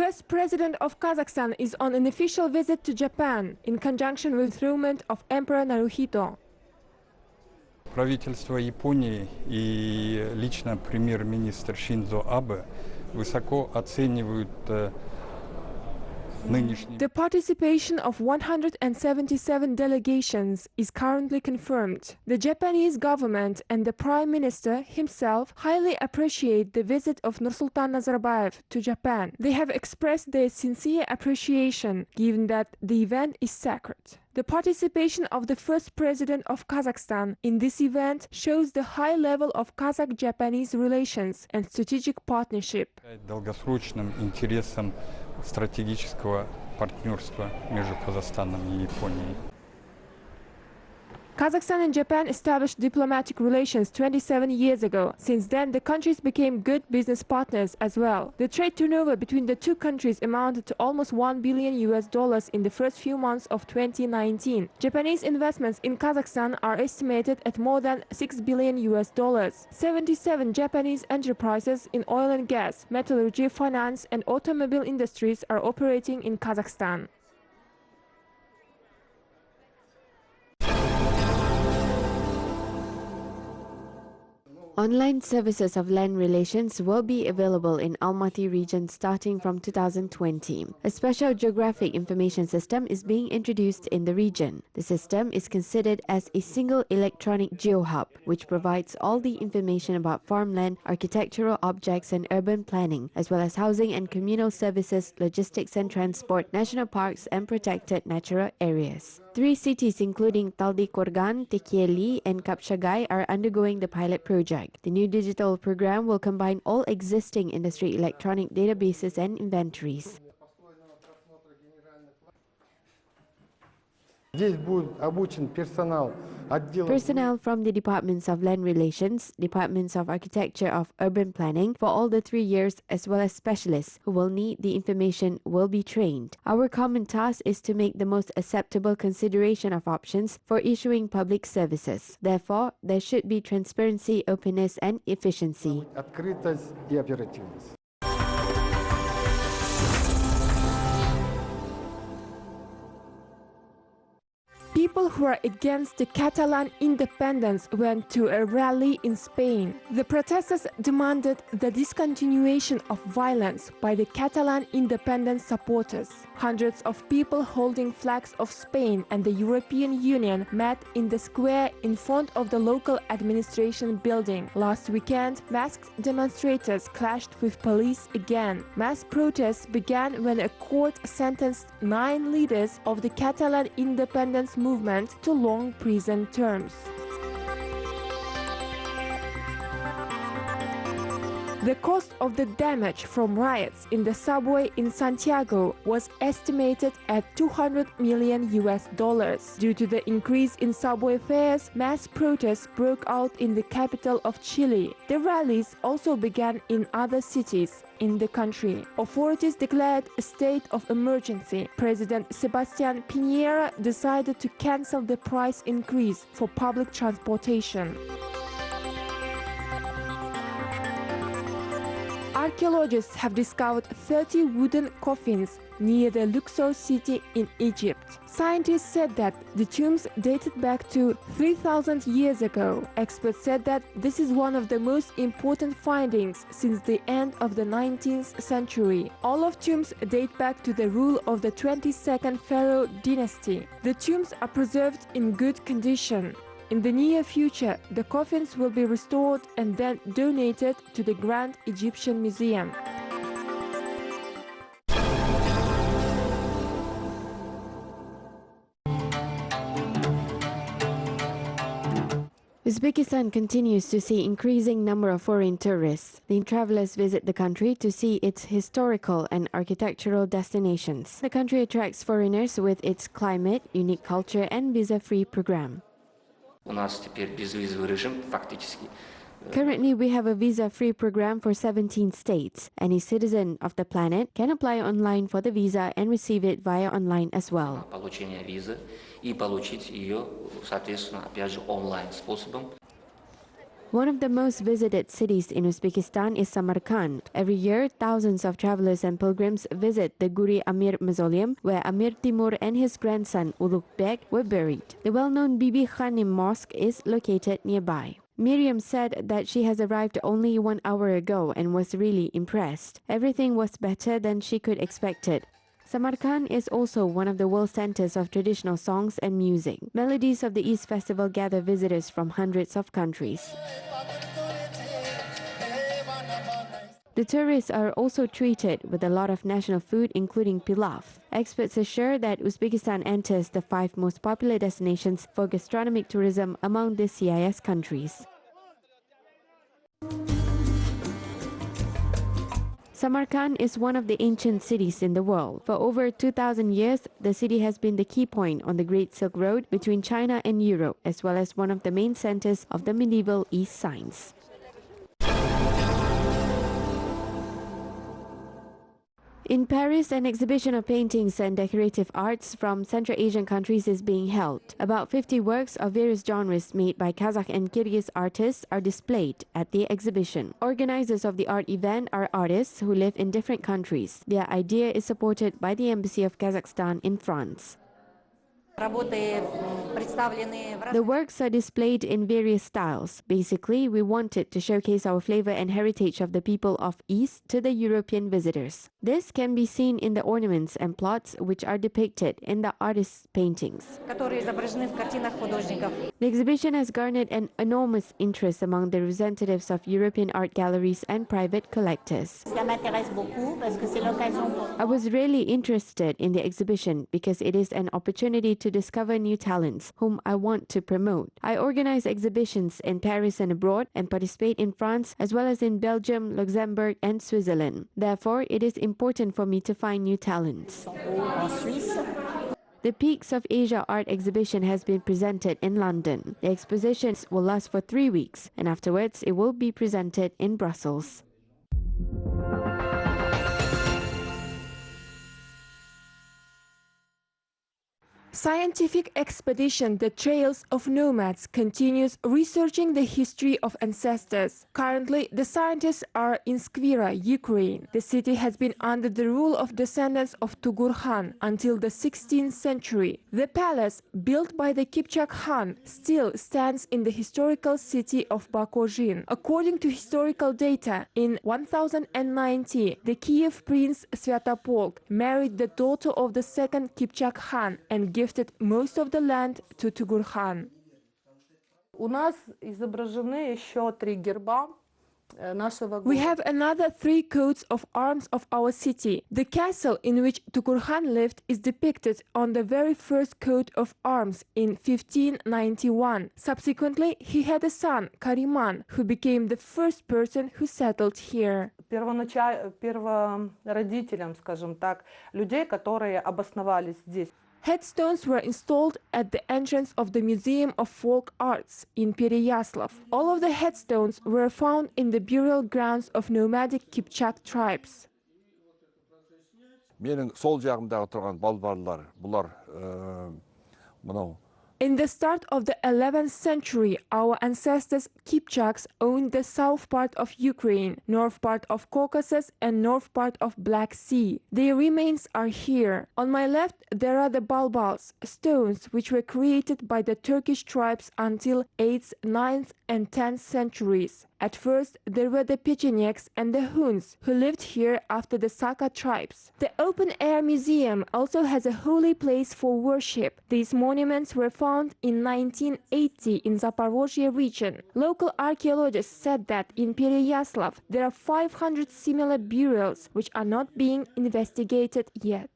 First President of Kazakhstan is on an official visit to Japan in conjunction with the enthronement of Emperor Naruhito. Правительство Японии и лично премьер-министр Шинзо Абе высоко оценивают нынешний. The participation of 177 delegations is currently confirmed. The Japanese government and the Prime Minister himself highly appreciate the visit of Nursultan Nazarbayev to Japan. They have expressed their sincere appreciation, given that the event is sacred. The participation of the first president of Kazakhstan in this event shows the high level of Kazakh-Japanese relations and strategic partnership. Долгосрочным интересам стратегического партнерства между Казахстаном и Японией. Kazakhstan and Japan established diplomatic relations 27 years ago. Since then, the countries became good business partners as well. The trade turnover between the two countries amounted to almost $1 billion in the first few months of 2019. Japanese investments in Kazakhstan are estimated at more than $6 billion. 77 Japanese enterprises in oil and gas, metallurgy, finance, and automobile industries are operating in Kazakhstan. Online services of land relations will be available in Almaty region starting from 2020. A special geographic information system is being introduced in the region. The system is considered as a single electronic geohub, which provides all the information about farmland, architectural objects and urban planning, as well as housing and communal services, logistics and transport, national parks and protected natural areas. 3 cities including Taldi Korgan, Tekieli and Kapshagai are undergoing the pilot project. The new digital program will combine all existing industry electronic databases and inventories. Personnel from the Departments of Land Relations, Departments of Architecture of Urban Planning for all the 3 years, as well as specialists who will need the information will be trained. Our common task is to make the most acceptable consideration of options for issuing public services. Therefore, there should be transparency, openness and efficiency. People who are against the Catalan independence went to a rally in Spain. The protesters demanded the discontinuation of violence by the Catalan independence supporters. Hundreds of people holding flags of Spain and the European Union met in the square in front of the local administration building. Last weekend, masked demonstrators clashed with police again. Mass protests began when a court sentenced 9 leaders of the Catalan independence movement to long prison terms. The cost of the damage from riots in the subway in Santiago was estimated at $200 million. Due to the increase in subway fares, mass protests broke out in the capital of Chile. The rallies also began in other cities in the country. Authorities declared a state of emergency. President Sebastián Piñera decided to cancel the price increase for public transportation. Archaeologists have discovered 30 wooden coffins near the Luxor city in Egypt. Scientists said that the tombs dated back to 3,000 years ago. Experts said that this is one of the most important findings since the end of the 19th century. All of tombs date back to the rule of the 22nd Pharaoh dynasty. The tombs are preserved in good condition. In the near future, the coffins will be restored and then donated to the Grand Egyptian Museum. Uzbekistan continues to see increasing number of foreign tourists. The travelers visit the country to see its historical and architectural destinations. The country attracts foreigners with its climate, unique culture and visa-free program. Currently, we have a visa-free program for 17 states. Any citizen of the planet can apply online for the visa and receive it via online as well. One of the most visited cities in Uzbekistan is Samarkand. Every year, thousands of travelers and pilgrims visit the Guri Amir Mausoleum, where Amir Timur and his grandson Ulugh Beg were buried. The well-known Bibi Khanim Mosque is located nearby. Miriam said that she has arrived only 1 hour ago and was really impressed. Everything was better than she could expect it. Samarkand is also one of the world centers of traditional songs and music. Melodies of the East Festival gather visitors from hundreds of countries. The tourists are also treated with a lot of national food, including pilaf. Experts assure that Uzbekistan enters the 5 most popular destinations for gastronomic tourism among the CIS countries. Samarkand is one of the ancient cities in the world. For over 2,000 years, the city has been the key point on the Great Silk Road between China and Europe, as well as one of the main centers of the medieval East science. In Paris, an exhibition of paintings and decorative arts from Central Asian countries is being held. About 50 works of various genres made by Kazakh and Kyrgyz artists are displayed at the exhibition. Organizers of the art event are artists who live in different countries. Their idea is supported by the Embassy of Kazakhstan in France. The works are displayed in various styles. Basically, we wanted to showcase our flavor and heritage of the people of East to the European visitors. This can be seen in the ornaments and plots which are depicted in the artists' paintings. The exhibition has garnered an enormous interest among the representatives of European art galleries and private collectors. I was really interested in the exhibition because it is an opportunity to discover new talents whom I want to promote. I organize exhibitions in Paris and abroad and participate in France as well as in Belgium, Luxembourg and Switzerland. Therefore, it is important for me to find new talents. The Peaks of Asia art exhibition has been presented in London. The expositions will last for 3 weeks and afterwards it will be presented in Brussels. Scientific expedition The Trails of Nomads continues researching the history of ancestors. Currently, the scientists are in Skvira, Ukraine. The city has been under the rule of descendants of Tugur Khan until the 16th century. The palace, built by the Kipchak Khan, still stands in the historical city of Bakozhin. According to historical data, in 1090, the Kiev prince Svyatopolk married the daughter of the second Kipchak Khan and gifted most of the land to Tugur Khan. У нас изображены еще 3 герба нашего We города. have another 3 coats of arms of our city. The castle in which Tugur Khan lived is depicted on the very first coat of arms in 1591. Subsequently, he had a son, Kariman, who became the first person who settled here. Первородителям, скажем так, людей, которые обосновались здесь. Headstones were installed at the entrance of the Museum of Folk Arts in Pereyaslav. All of the headstones were found in the burial grounds of nomadic Kipchak tribes. Менің сол жағымдағы тұрған балбарлар, бұлар мынау. In the start of the 11th century, our ancestors Kipchaks owned the south part of Ukraine, north part of Caucasus and north part of Black Sea. Their remains are here. On my left, there are the balbals, stones which were created by the Turkish tribes until 8th, 9th and 10th centuries. At first, there were the Pechenyeks and the Huns, who lived here after the Saka tribes. The open-air museum also has a holy place for worship. These monuments were found in 1980 in Zaporozhye region. Local archaeologists said that in Pereyaslav there are 500 similar burials which are not being investigated yet.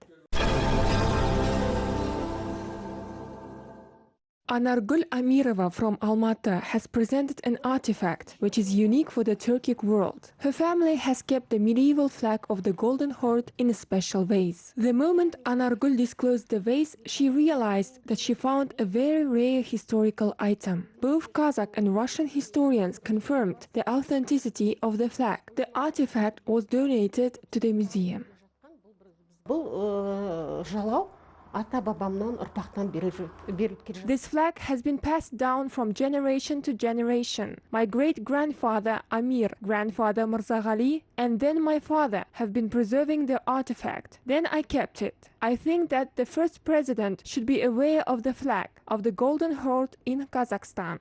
Anargul Amirova from Almaty has presented an artifact which is unique for the Turkic world. Her family has kept the medieval flag of the Golden Horde in a special vase. The moment Anargul disclosed the vase, she realized that she found a very rare historical item. Both Kazakh and Russian historians confirmed the authenticity of the flag. The artifact was donated to the museum. Был жалау ата-бабамнан ұрпақтан беріліп келе жатыр. This flag has been passed down from generation to generation. My great-grandfather Amir, grandfather Mirzaghali, and then my father have been preserving the artifact. Then I kept it. I think that the first president should be aware of the flag of the Golden Horde in Kazakhstan.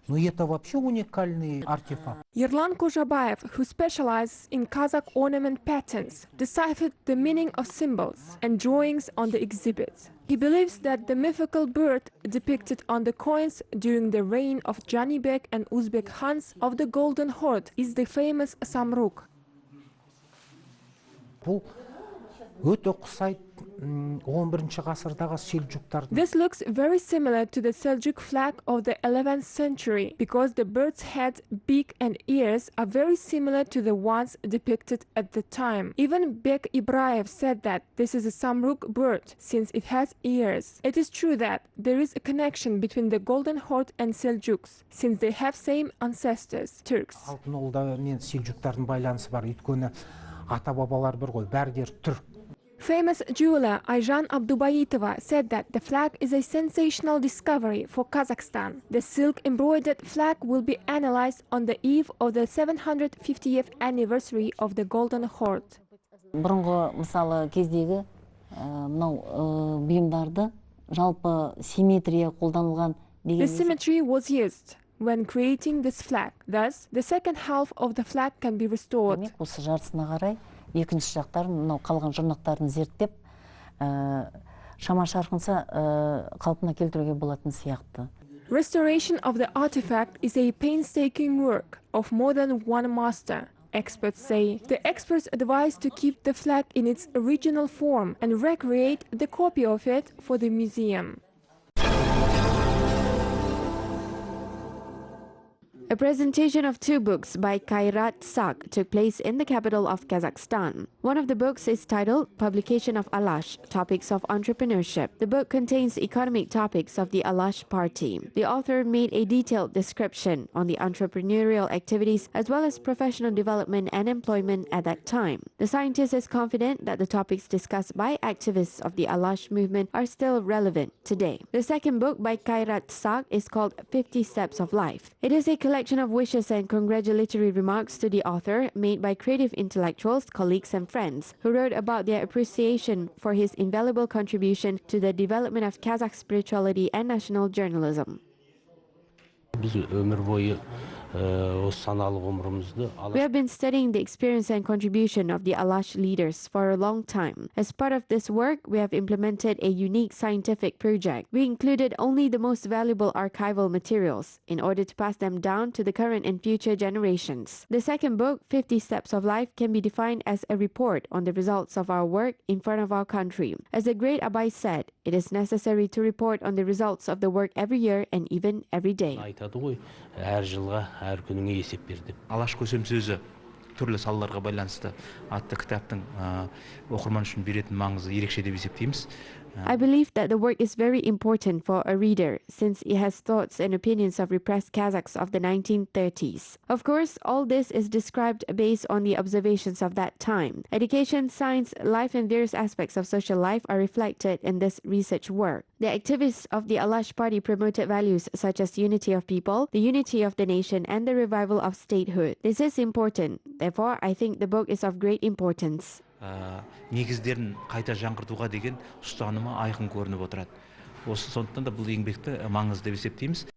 Но это вообще уникальный артефакт. Yerlan Kozhabayev, who specializes in Kazakh ornament patterns, deciphered the meaning of symbols and drawings on the exhibit. He believes that the mythical bird depicted on the coins during the reign of Jibek and Uzbek Khans of the Golden Horde is the famous Samruk. Бұл өте ұқсайды 11 ғасырдағы селжуктардың. This looks very similar to the Seljuk flag of the 11th century because the bird's head, beak and ears are very similar to the ones depicted at the time. Even Bek Ibraev said that this is a Samruk bird since it has ears. It is true that there is a connection between the Golden Horde and Seljuks since they have same ancestors, Turks. Алтын Орда мен селжуктардың байланысы бар. Өйткені ата-бабалар бір ғой, бәрдері түрк. Famous jeweler Ayjan Abdubayitova said that the flag is a sensational discovery for Kazakhstan. The silk-embroidered flag will be analyzed on the eve of the 750th anniversary of the Golden Horde. Бұрынғы мысалы кездегі мынау бұйымдарды жалпы симметрия қолданылған. The symmetry was used when creating this flag. Thus, the second half of the flag can be restored. Осы жартысына қарай екінші жақтарын, мынау қалған жұрнақтарын зерттеп, шама шарқынса қалпына келтіруге болатын сияқты. Restoration of the artifact is a painstaking work of more than one master. Experts say the experts advise to keep the flag in its original form and recreate the copy of it for the museum. A presentation of 2 books by Kairat Sak took place in the capital of Kazakhstan. One of the books is titled Publication of Alash, Topics of Entrepreneurship. The book contains economic topics of the Alash party. The author made a detailed description on the entrepreneurial activities as well as professional development and employment at that time. The scientist is confident that the topics discussed by activists of the Alash movement are still relevant today. The second book by Kairat Sak is called 50 Steps of Life. It is a collection of wishes and congratulatory remarks to the author made by creative intellectuals, colleagues and friends who wrote about their appreciation for his invaluable contribution to the development of Kazakh spirituality and national journalism. We have been studying the experience and contribution of the Alash leaders for a long time. As part of this work, we have implemented a unique scientific project. We included only the most valuable archival materials in order to pass them down to the current and future generations. The second book, 50 Steps of Life, can be defined as a report on the results of our work in front of our country. As the great Abai said, it is necessary to report on the results of the work every year and even every day. Алаш көсем сөзі түрлі салаларға байланысты атты кітаптың оқырман үшін беретін маңызы ерекше деп есептейміз. I believe that the work is very important for a reader since it has thoughts and opinions of repressed Kazakhs of the 1930s. Of course, all this is described based on the observations of that time. Education, science, life and various aspects of social life are reflected in this research work. The activists of the Alash party promoted values such as unity of people, the unity of the nation and the revival of statehood. This is important. Therefore, I think the book is of great importance. Негіздерін қайта жаңғыртуға деген ұстанымы айқын көрініп отырады. Осы сондықтан да бұл еңбекті маңызды деп есептейміз.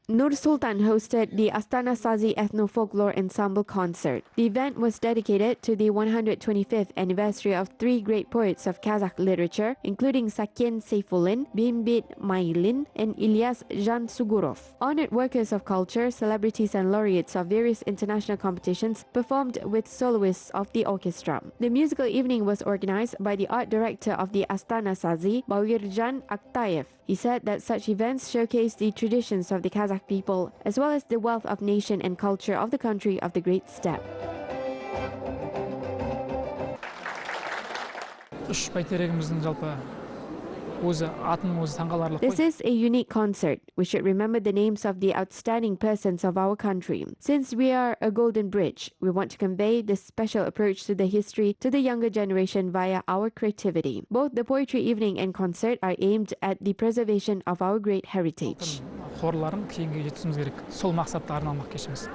Nur Sultan hosted the Astana Sazi Ethno-Folklore Ensemble concert. The event was dedicated to the 125th anniversary of 3 great poets of Kazakh literature, including Sakyen Seyfullin, Bimbit Mailin, and Ilyas Jansugurov. Honored workers of culture, celebrities and laureates of various international competitions performed with soloists of the orchestra. The musical evening was organized by the art director of the Astana Sazi, Bawirjan Aktayev. He said that such events showcase the traditions of the Kazakh people, as well as the wealth of nation and culture of the country of the Great Steppe. Үш бәйтерегіміздің жалпы өзі атының өзі таңғаларлық This қой. is a unique concert. We should remember the names of the outstanding persons of our country. Since we are a golden bridge, we want to convey this special approach to the history to the younger generation via our creativity. Both the poetry evening and concert are aimed at the preservation of our great heritage. Хорларын кейінге жеткізуіміз керек. Сол мақсатта арналмақ кешіміз.